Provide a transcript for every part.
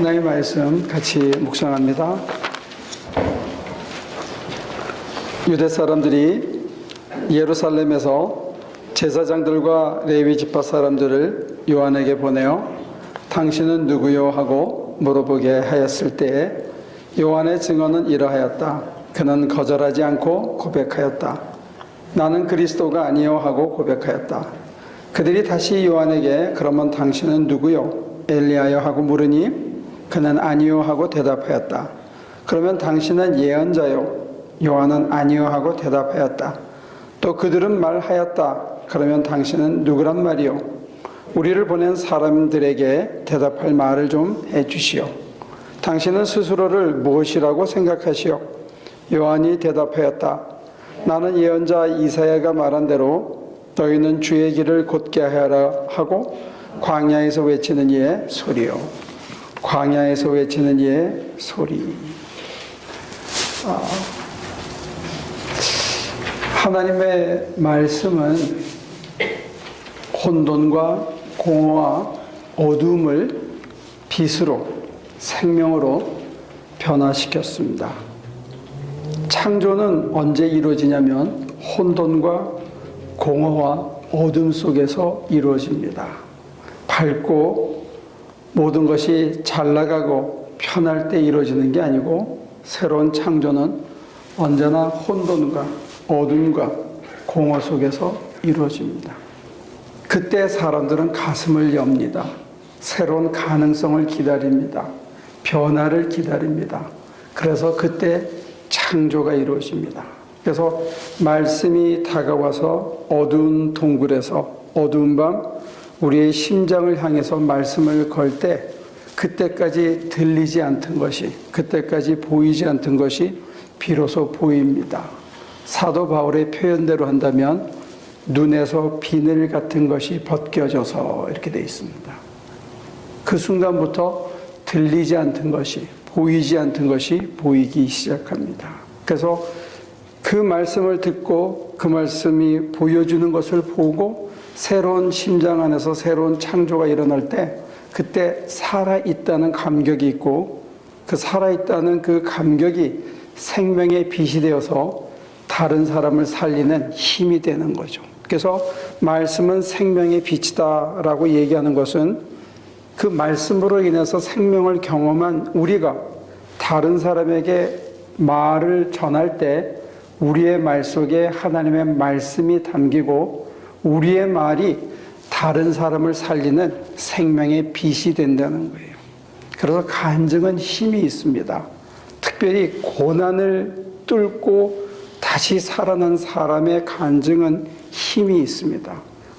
하나님의 말씀 같이 묵상합니다. 유대 사람들이 예루살렘에서 제사장들과 레위 지파 사람들을 요한에게 보내어 당신은 누구요 하고 물어보게 하였을 때에 요한의 증언은 이러하였다. 그는 거절하지 않고 고백하였다. 나는 그리스도가 아니요 하고 고백하였다. 그들이 다시 요한에게 그러면 당신은 누구요? 엘리야요 하고 물으니 그는 아니요 하고 대답하였다. 그러면 당신은 예언자요? 요한은 아니요 하고 대답하였다. 또 그들은 말하였다. 그러면 당신은 누구란 말이요? 우리를 보낸 사람들에게 대답할 말을 좀 해주시오. 당신은 스스로를 무엇이라고 생각하시오? 요한이 대답하였다. 나는 예언자 이사야가 말한 대로 너희는 주의 길을 곧게 하라 하고 광야에서 외치는 이의 소리요. 광야에서 외치는 이의 소리. 하나님의 말씀은 혼돈과 공허와 어둠을 빛으로, 생명으로 변화시켰습니다. 창조는 언제 이루어지냐면 혼돈과 공허와 어둠 속에서 이루어집니다. 밝고 모든 것이 잘 나가고 편할 때 이루어지는 게 아니고 새로운 창조는 언제나 혼돈과 어둠과 공허 속에서 이루어집니다. 그때 사람들은 가슴을 엽니다. 새로운 가능성을 기다립니다. 변화를 기다립니다. 그래서 그때 창조가 이루어집니다. 그래서 말씀이 다가와서 어두운 동굴에서 어두운 밤 우리의 심장을 향해서 말씀을 걸 때 그때까지 들리지 않던 것이, 그때까지 보이지 않던 것이 비로소 보입니다. 사도 바울의 표현대로 한다면 눈에서 비늘 같은 것이 벗겨져서 이렇게 되어 있습니다. 그 순간부터 들리지 않던 것이, 보이지 않던 것이 보이기 시작합니다. 그래서 그 말씀을 듣고 그 말씀이 보여주는 것을 보고 새로운 심장 안에서 새로운 창조가 일어날 때 그때 살아있다는 감격이 있고 그 살아있다는 그 감격이 생명의 빛이 되어서 다른 사람을 살리는 힘이 되는 거죠. 그래서 말씀은 생명의 빛이다라고 얘기하는 것은 그 말씀으로 인해서 생명을 경험한 우리가 다른 사람에게 말을 전할 때 우리의 말 속에 하나님의 말씀이 담기고 우리의 말이 다른 사람을 살리는 생명의 빛이 된다는 거예요. 그래서 간증은 힘이 있습니다. 특별히 고난을 뚫고 다시 살아난 사람의 간증은 힘이 있습니다.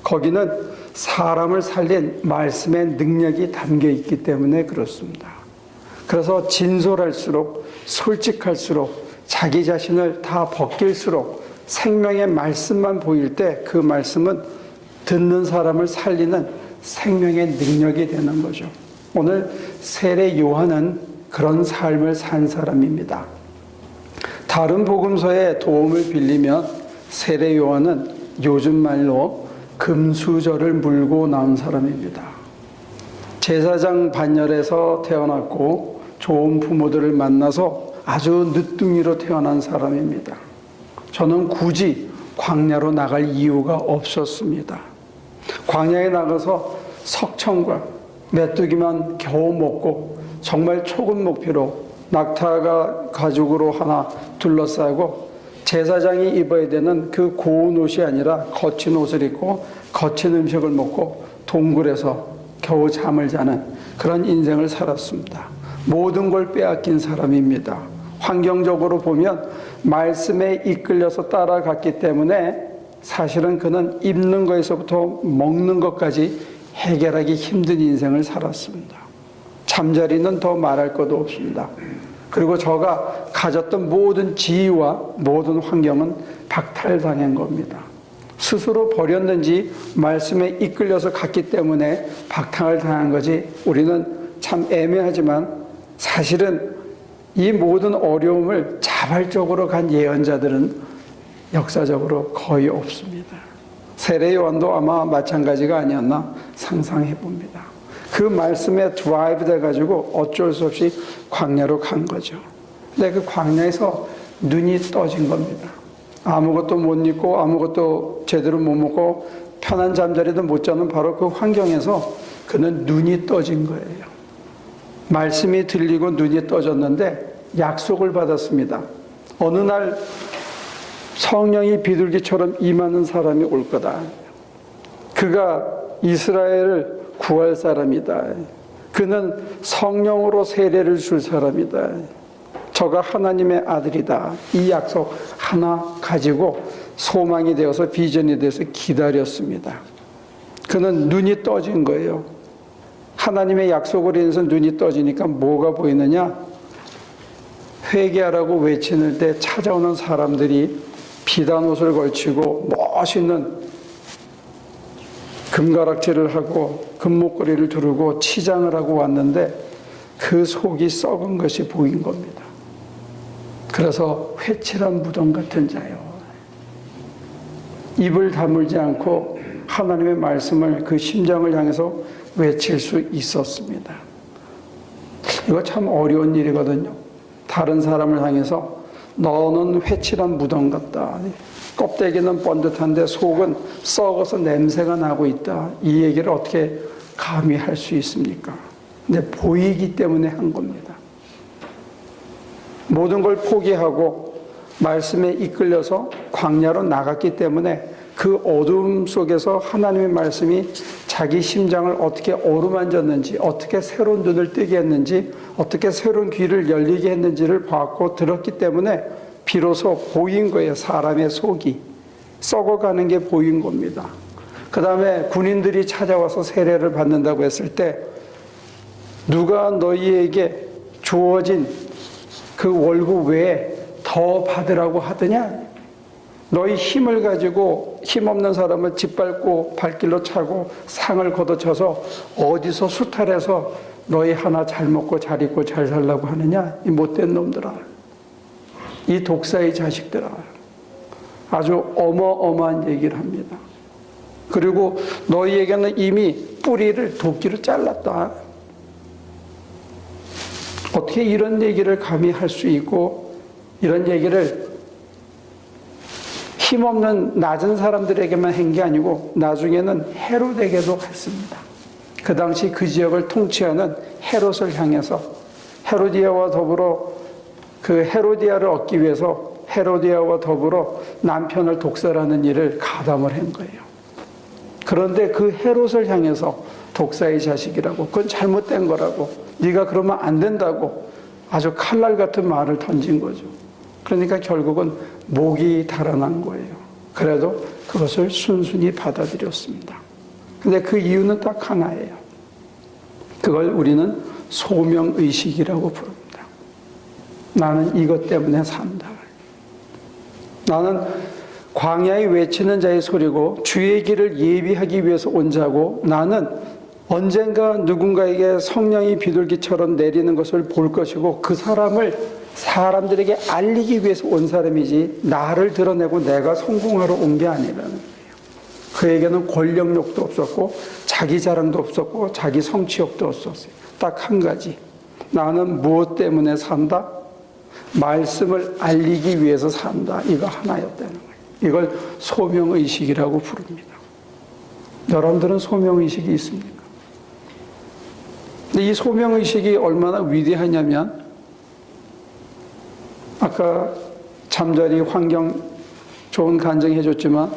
거기는 사람을 살린 말씀의 능력이 담겨 있기 때문에 그렇습니다. 그래서 진솔할수록 솔직할수록 자기 자신을 다 벗길수록 생명의 말씀만 보일 때 그 말씀은 듣는 사람을 살리는 생명의 능력이 되는 거죠. 오늘 세례 요한은 그런 삶을 산 사람입니다. 다른 복음서에 도움을 빌리면 세례 요한은 요즘 말로 금수저를 물고 나온 사람입니다. 제사장 반열에서 태어났고 좋은 부모들을 만나서 아주 늦둥이로 태어난 사람입니다. 저는 굳이 광야로 나갈 이유가 없었습니다. 광야에 나가서 석청과 메뚜기만 겨우 먹고 정말 초급 목표로 낙타가 가죽으로 하나 둘러싸고 제사장이 입어야 되는 그 고운 옷이 아니라 거친 옷을 입고 거친 음식을 먹고 동굴에서 겨우 잠을 자는 그런 인생을 살았습니다. 모든 걸 빼앗긴 사람입니다. 환경적으로 보면 말씀에 이끌려서 따라갔기 때문에 사실은 그는 입는 것에서부터 먹는 것까지 해결하기 힘든 인생을 살았습니다. 잠자리는 더 말할 것도 없습니다. 그리고 저가 가졌던 모든 지위와 모든 환경은 박탈당한 겁니다. 스스로 버렸는지 말씀에 이끌려서 갔기 때문에 박탈을 당한 거지 우리는 참 애매하지만 사실은 이 모든 어려움을 자발적으로 간 예언자들은 역사적으로 거의 없습니다. 세례 요한도 아마 마찬가지가 아니었나 상상해 봅니다. 그 말씀에 드라이브 돼가지고 어쩔 수 없이 광야로 간 거죠. 근데 그 광야에서 눈이 떠진 겁니다. 아무것도 못 입고 아무것도 제대로 못 먹고 편한 잠자리도 못 자는 바로 그 환경에서 그는 눈이 떠진 거예요. 말씀이 들리고 눈이 떠졌는데 약속을 받았습니다. 어느 날 성령이 비둘기처럼 임하는 사람이 올 거다. 그가 이스라엘을 구할 사람이다. 그는 성령으로 세례를 줄 사람이다. 저가 하나님의 아들이다. 이 약속 하나 가지고 소망이 되어서 비전이 돼서 기다렸습니다. 그는 눈이 떠진 거예요. 하나님의 약속으로 인해서 눈이 떠지니까 뭐가 보이느냐? 회개하라고 외치는 때 찾아오는 사람들이 비단 옷을 걸치고 멋있는 금가락질을 하고 금목걸이를 두르고 치장을 하고 왔는데 그 속이 썩은 것이 보인 겁니다. 그래서 회칠한 무덤 같은 자요. 입을 다물지 않고 하나님의 말씀을 그 심장을 향해서 외칠 수 있었습니다. 이거 참 어려운 일이거든요. 다른 사람을 향해서 너는 회칠한 무덤 같다. 껍데기는 번듯한데 속은 썩어서 냄새가 나고 있다. 이 얘기를 어떻게 감히 할 수 있습니까? 근데 보이기 때문에 한 겁니다. 모든 걸 포기하고 말씀에 이끌려서 광야로 나갔기 때문에 그 어둠 속에서 하나님의 말씀이 자기 심장을 어떻게 어루만졌는지, 어떻게 새로운 눈을 뜨게 했는지, 어떻게 새로운 귀를 열리게 했는지를 봤고 들었기 때문에 비로소 보인 거예요. 사람의 속이 썩어가는 게 보인 겁니다. 그 다음에 군인들이 찾아와서 세례를 받는다고 했을 때 누가 너희에게 주어진 그 월급 외에 더 받으라고 하더냐? 너희 힘을 가지고 힘없는 사람을 짓밟고 발길로 차고 상을 걷어쳐서 어디서 수탈해서 너희 하나 잘 먹고 잘 입고 잘 살라고 하느냐? 이 못된 놈들아, 이 독사의 자식들아. 아주 어마어마한 얘기를 합니다. 그리고 너희에게는 이미 뿌리를 도끼로 잘랐다. 어떻게 이런 얘기를 감히 할 수 있고 이런 얘기를 힘없는 낮은 사람들에게만 한 게 아니고 나중에는 헤롯에게도 했습니다. 그 당시 그 지역을 통치하는 헤롯을 향해서 헤로디아와 더불어 그 헤로디아를 얻기 위해서 헤로디아와 더불어 남편을 독살하는 일을 가담을 한 거예요. 그런데 그 헤롯을 향해서 독사의 자식이라고, 그건 잘못된 거라고, 네가 그러면 안 된다고 아주 칼날 같은 말을 던진 거죠. 그러니까 결국은 목이 달아난 거예요. 그래도 그것을 순순히 받아들였습니다. 근데 그 이유는 딱 하나예요. 그걸 우리는 소명의식이라고 부릅니다. 나는 이것 때문에 산다. 나는 광야에 외치는 자의 소리고 주의 길을 예비하기 위해서 온 자고, 나는 언젠가 누군가에게 성령이 비둘기처럼 내리는 것을 볼 것이고 그 사람을 사람들에게 알리기 위해서 온 사람이지 나를 드러내고 내가 성공하러 온 게 아니라는 거예요. 그에게는 권력욕도 없었고 자기 자랑도 없었고 자기 성취욕도 없었어요. 딱 한 가지, 나는 무엇 때문에 산다? 말씀을 알리기 위해서 산다. 이거 하나였다는 거예요. 이걸 소명의식이라고 부릅니다. 여러분들은 소명의식이 있습니까? 근데 이 소명의식이 얼마나 위대하냐면, 아까 잠자리 환경 좋은 간증 해줬지만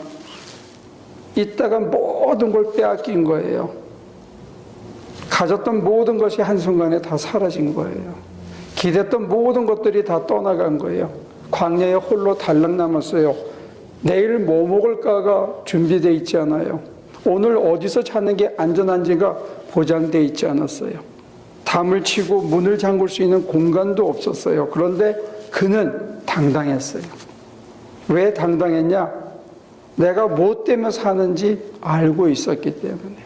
이따가 모든 걸 빼앗긴 거예요. 가졌던 모든 것이 한순간에 다 사라진 거예요. 기댔던 모든 것들이 다 떠나간 거예요. 광야에 홀로 달랑 남았어요. 내일 뭐 먹을까가 준비되어 있지 않아요. 오늘 어디서 찾는 게 안전한지가 보장되어 있지 않았어요. 담을 치고 문을 잠글 수 있는 공간도 없었어요. 그런데 그는 당당했어요. 왜 당당했냐? 내가 뭐 때문에 사는지 알고 있었기 때문에,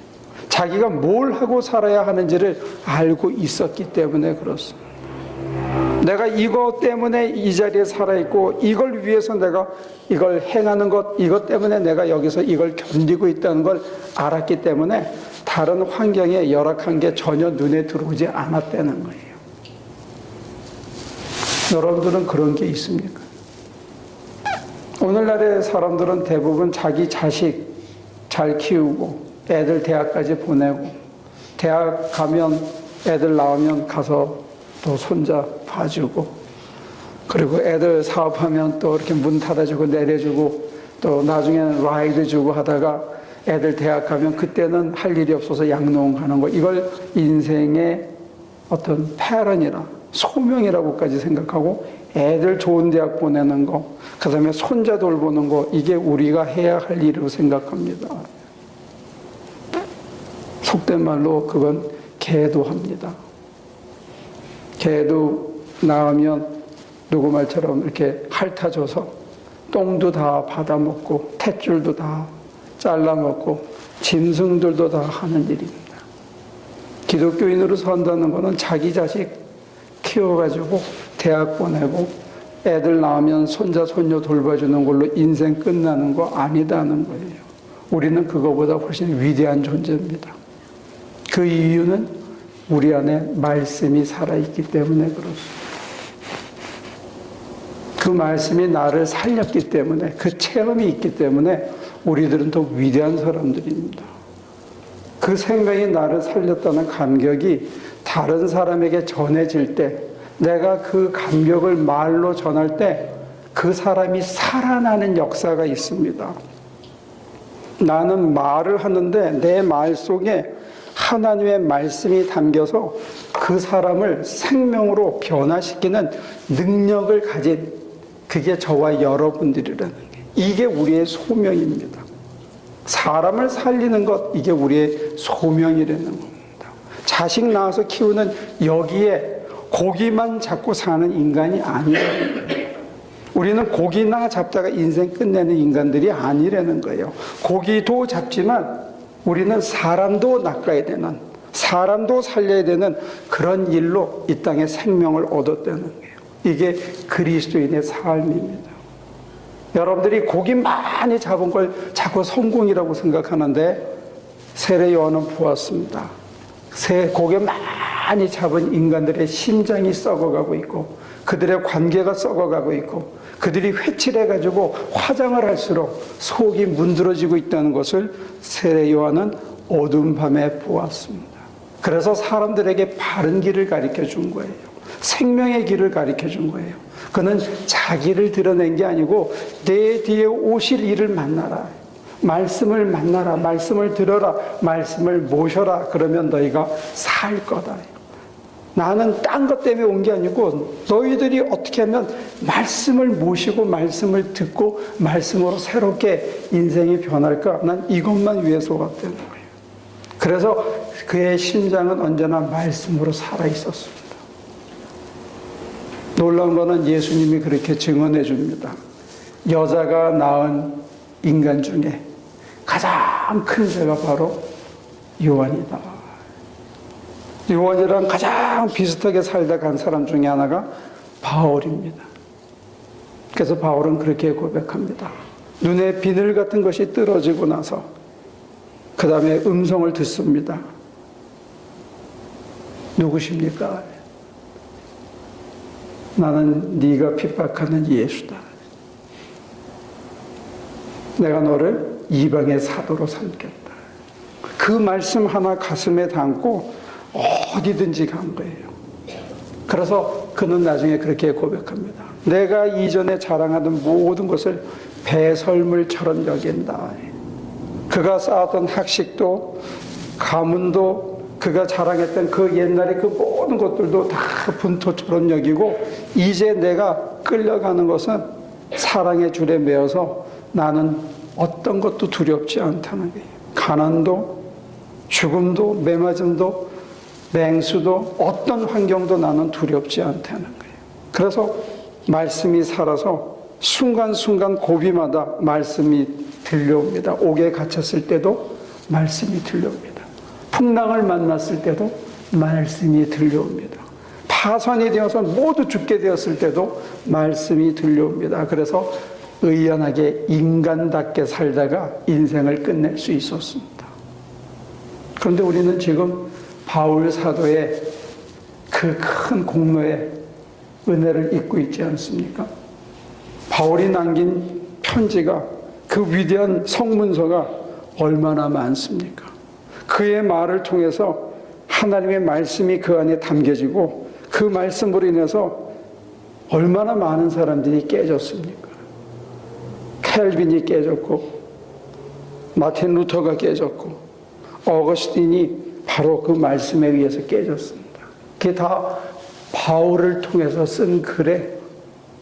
자기가 뭘 하고 살아야 하는지를 알고 있었기 때문에 그렇습니다. 내가 이것 때문에 이 자리에 살아있고 이걸 위해서 내가 이걸 행하는 것, 이것 때문에 내가 여기서 이걸 견디고 있다는 걸 알았기 때문에 다른 환경에 열악한 게 전혀 눈에 들어오지 않았다는 거예요. 여러분들은 그런 게 있습니까? 오늘날의 사람들은 대부분 자기 자식 잘 키우고 애들 대학까지 보내고 대학 가면 애들 나오면 가서 또 손자 봐주고 그리고 애들 사업하면 또 이렇게 문 닫아주고 내려주고 또 나중에는 라이드 주고 하다가 애들 대학 가면 그때는 할 일이 없어서 양농 가는 거 이걸 인생의 어떤 패런이라 소명이라고까지 생각하고 애들 좋은 대학 보내는 거 그 다음에 손자 돌보는 거 이게 우리가 해야 할 일이라고 생각합니다. 속된 말로 그건 개도합니다. 개도 낳으면 누구 말처럼 이렇게 핥아줘서 똥도 다 받아먹고 탯줄도 다 잘라먹고 짐승들도 다 하는 일입니다. 기독교인으로 산다는 것은 자기 자식 키워가지고 대학 보내고 애들 낳으면 손자 손녀 돌봐주는 걸로 인생 끝나는 거 아니다는 거예요. 우리는 그거보다 훨씬 위대한 존재입니다. 그 이유는 우리 안에 말씀이 살아있기 때문에 그렇습니다. 그 말씀이 나를 살렸기 때문에 그 체험이 있기 때문에 우리들은 더 위대한 사람들입니다. 그 생명이 나를 살렸다는 감격이 다른 사람에게 전해질 때 내가 그 감격을 말로 전할 때 그 사람이 살아나는 역사가 있습니다. 나는 말을 하는데 내 말 속에 하나님의 말씀이 담겨서 그 사람을 생명으로 변화시키는 능력을 가진 그게 저와 여러분들이라는 게 이게 우리의 소명입니다. 사람을 살리는 것 이게 우리의 소명이라는 겁니다. 자식 낳아서 키우는 여기에 고기만 잡고 사는 인간이 아니에요. 우리는 고기나 잡다가 인생 끝내는 인간들이 아니라는 거예요. 고기도 잡지만 우리는 사람도 낚아야 되는, 사람도 살려야 되는 그런 일로 이 땅에 생명을 얻었다는 거예요. 이게 그리스도인의 삶입니다. 여러분들이 고기 많이 잡은 걸 자꾸 성공이라고 생각하는데 세례 요한은 보았습니다. 고기 많이 잡은 인간들의 심장이 썩어가고 있고 그들의 관계가 썩어가고 있고 그들이 회칠해가지고 화장을 할수록 속이 문드러지고 있다는 것을 세례 요한은 어두운 밤에 보았습니다. 그래서 사람들에게 바른 길을 가르쳐 준 거예요. 생명의 길을 가르쳐 준 거예요. 그는 자기를 드러낸 게 아니고 내 뒤에 오실 이를 만나라. 말씀을 만나라. 말씀을 들어라. 말씀을 모셔라. 그러면 너희가 살 거다. 나는 딴 것 때문에 온 게 아니고 너희들이 어떻게 하면 말씀을 모시고 말씀을 듣고 말씀으로 새롭게 인생이 변할까? 난 이것만 위해서 왔다는 거예요. 그래서 그의 심장은 언제나 말씀으로 살아 있었습니다. 놀라운 거는 예수님이 그렇게 증언해 줍니다. 여자가 낳은 인간 중에 가장 큰 죄가 바로 요한이다. 요한이랑 가장 비슷하게 살다 간 사람 중에 하나가 바울입니다. 그래서 바울은 그렇게 고백합니다. 눈에 비늘 같은 것이 떨어지고 나서 그 다음에 음성을 듣습니다. 누구십니까? 나는 네가 핍박하는 예수다. 내가 너를 이방의 사도로 삼겠다. 그 말씀 하나 가슴에 담고 어디든지 간 거예요. 그래서 그는 나중에 그렇게 고백합니다. 내가 이전에 자랑하던 모든 것을 배설물처럼 여긴다. 그가 쌓았던 학식도 가문도 그가 자랑했던 그 옛날에 그 모든 것들도 다 분토처럼 여기고 이제 내가 끌려가는 것은 사랑의 줄에 매어서 나는 어떤 것도 두렵지 않다는 거예요. 가난도 죽음도 매맞음도 맹수도 어떤 환경도 나는 두렵지 않다는 거예요. 그래서 말씀이 살아서 순간순간 고비마다 말씀이 들려옵니다. 옥에 갇혔을 때도 말씀이 들려옵니다. 풍랑을 만났을 때도 말씀이 들려옵니다. 파선이 되어서 모두 죽게 되었을 때도 말씀이 들려옵니다. 그래서 의연하게 인간답게 살다가 인생을 끝낼 수 있었습니다. 그런데 우리는 지금 바울 사도의 그 큰 공로에 은혜를 잊고 있지 않습니까? 바울이 남긴 편지가, 그 위대한 성문서가 얼마나 많습니까? 그의 말을 통해서 하나님의 말씀이 그 안에 담겨지고 그 말씀으로 인해서 얼마나 많은 사람들이 깨졌습니까? 켈빈이 깨졌고 마틴 루터가 깨졌고 어거스틴이 바로 그 말씀에 의해서 깨졌습니다. 그게 다 바울을 통해서 쓴 글에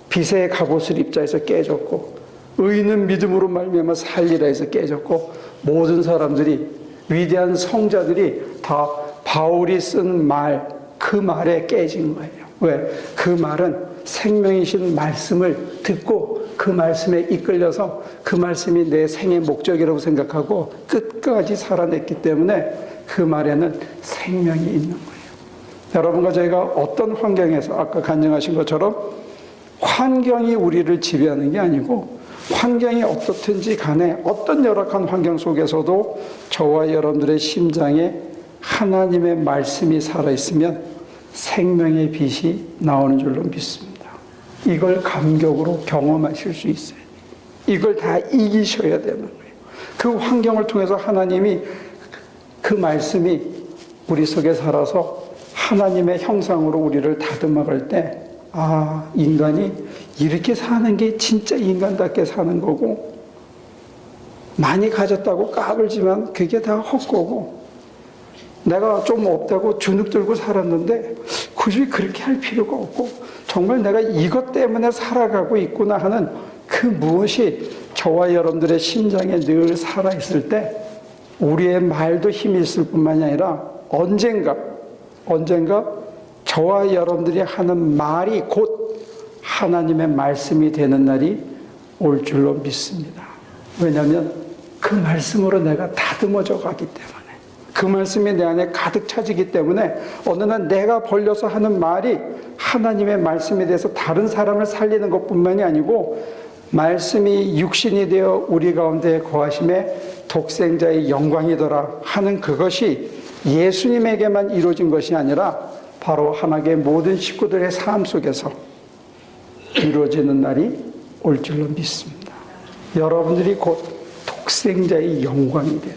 빛의 갑옷을 입자 해서 깨졌고, 의인은 믿음으로 말미암아 살리라 해서 깨졌고, 모든 사람들이, 위대한 성자들이 다 바울이 쓴 말, 그 말에 깨진 거예요. 왜? 그 말은 생명이신 말씀을 듣고 그 말씀에 이끌려서 그 말씀이 내 생의 목적이라고 생각하고 끝까지 살아냈기 때문에 그 말에는 생명이 있는 거예요. 여러분과 저희가 어떤 환경에서, 아까 간증하신 것처럼 환경이 우리를 지배하는 게 아니고, 환경이 어떻든지 간에 어떤 열악한 환경 속에서도 저와 여러분들의 심장에 하나님의 말씀이 살아있으면 생명의 빛이 나오는 줄로 믿습니다. 이걸 감격으로 경험하실 수 있어요. 이걸 다 이기셔야 되는 거예요. 그 환경을 통해서 하나님이, 그 말씀이 우리 속에 살아서 하나님의 형상으로 우리를 다듬어갈 때, 아, 인간이 이렇게 사는 게 진짜 인간답게 사는 거고, 많이 가졌다고 까불지만 그게 다 헛거고, 내가 좀 없다고 주눅 들고 살았는데 굳이 그렇게 할 필요가 없고, 정말 내가 이것 때문에 살아가고 있구나 하는 그 무엇이 저와 여러분들의 심장에 늘 살아있을 때, 우리의 말도 힘이 있을 뿐만이 아니라 언젠가 저와 여러분들이 하는 말이 곧 하나님의 말씀이 되는 날이 올 줄로 믿습니다. 왜냐하면 그 말씀으로 내가 다듬어져 가기 때문에, 그 말씀이 내 안에 가득 차지기 때문에 어느 날 내가 벌려서 하는 말이 하나님의 말씀에 대해서 다른 사람을 살리는 것뿐만이 아니고, 말씀이 육신이 되어 우리 가운데 거하심에 독생자의 영광이더라 하는 그것이 예수님에게만 이루어진 것이 아니라 바로 하나님의 모든 식구들의 삶 속에서 이루어지는 날이 올 줄로 믿습니다. 여러분들이 곧 독생자의 영광이 되는,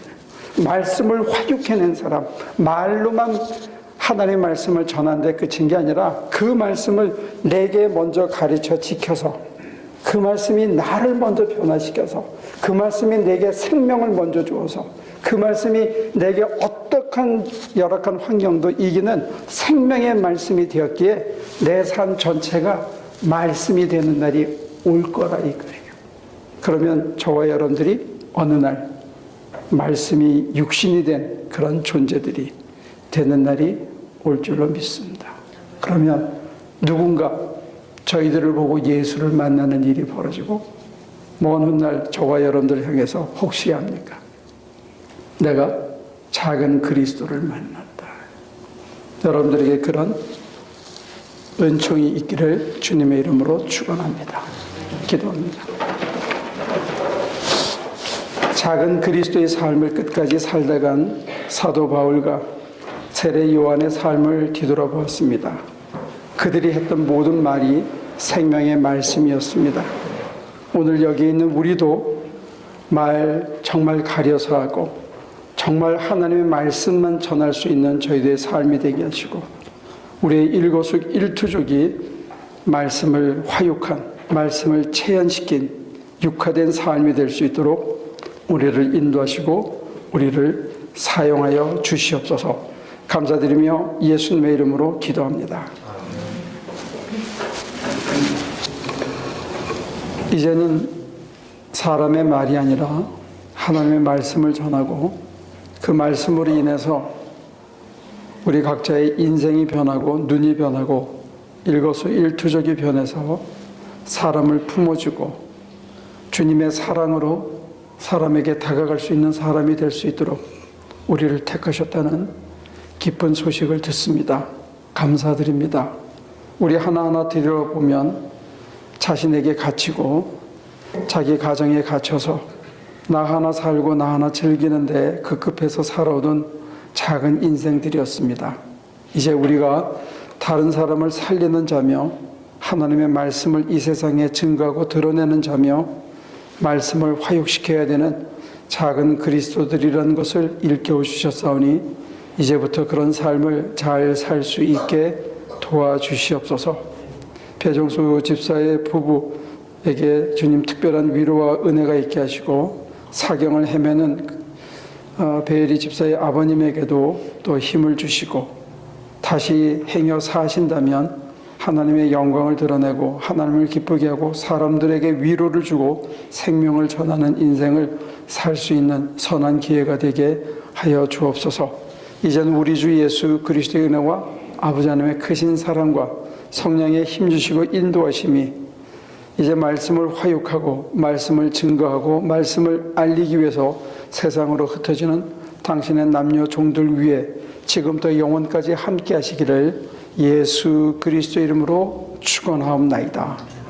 말씀을 화육해낸 사람, 말로만 하나님의 말씀을 전하는데 그친 게 아니라 그 말씀을 내게 먼저 가르쳐 지켜서, 그 말씀이 나를 먼저 변화시켜서, 그 말씀이 내게 생명을 먼저 주어서, 그 말씀이 내게 어떠한 열악한 환경도 이기는 생명의 말씀이 되었기에 내 삶 전체가 말씀이 되는 날이 올 거라 이거예요. 그러면 저와 여러분들이 어느 날 말씀이 육신이 된 그런 존재들이 되는 날이 올 줄로 믿습니다. 그러면 누군가 저희들을 보고 예수를 만나는 일이 벌어지고, 먼 훗날 저와 여러분들을 향해서 혹시 합니까? 내가 작은 그리스도를 만났다. 여러분들에게 그런 은총이 있기를 주님의 이름으로 축원합니다. 기도합니다. 작은 그리스도의 삶을 끝까지 살다 간 사도 바울과 세례 요한의 삶을 뒤돌아보았습니다. 그들이 했던 모든 말이 생명의 말씀이었습니다. 오늘 여기 있는 우리도 말 정말 가려서 하고 정말 하나님의 말씀만 전할 수 있는 저희들의 삶이 되게 하시고, 우리의 일거수일투족이 말씀을 화육한, 말씀을 체현시킨 육화된 삶이 될 수 있도록 우리를 인도하시고 우리를 사용하여 주시옵소서. 감사드리며 예수님의 이름으로 기도합니다. 이제는 사람의 말이 아니라 하나님의 말씀을 전하고, 그 말씀으로 인해서 우리 각자의 인생이 변하고 눈이 변하고 일거수일투족이 변해서 사람을 품어주고 주님의 사랑으로 사람에게 다가갈 수 있는 사람이 될 수 있도록 우리를 택하셨다는 기쁜 소식을 듣습니다. 감사드립니다. 우리 하나하나 들여보면 자신에게 갇히고 자기 가정에 갇혀서 나 하나 살고 나 하나 즐기는데 급급해서 살아오던 작은 인생들이었습니다. 이제 우리가 다른 사람을 살리는 자며 하나님의 말씀을 이 세상에 증거하고 드러내는 자며 말씀을 화육시켜야 되는 작은 그리스도들이라는 것을 일깨워 주셨사오니 이제부터 그런 삶을 잘 살 수 있게 도와주시옵소서. 배정수 집사의 부부에게 주님 특별한 위로와 은혜가 있게 하시고 사경을 헤매는 베일이 집사의 아버님에게도 또 힘을 주시고 다시 행여 사신다면 하나님의 영광을 드러내고 하나님을 기쁘게 하고 사람들에게 위로를 주고 생명을 전하는 인생을 살 수 있는 선한 기회가 되게 하여 주옵소서. 이제는 우리 주 예수 그리스도의 은혜와 아버지 하나님의 크신 사랑과 성령의 힘주시고 인도하심이 이제 말씀을 화육하고 말씀을 증거하고 말씀을 알리기 위해서 세상으로 흩어지는 당신의 남녀 종들 위에 지금부터 영원까지 함께 하시기를 예수 그리스도 이름으로 축원하옵나이다.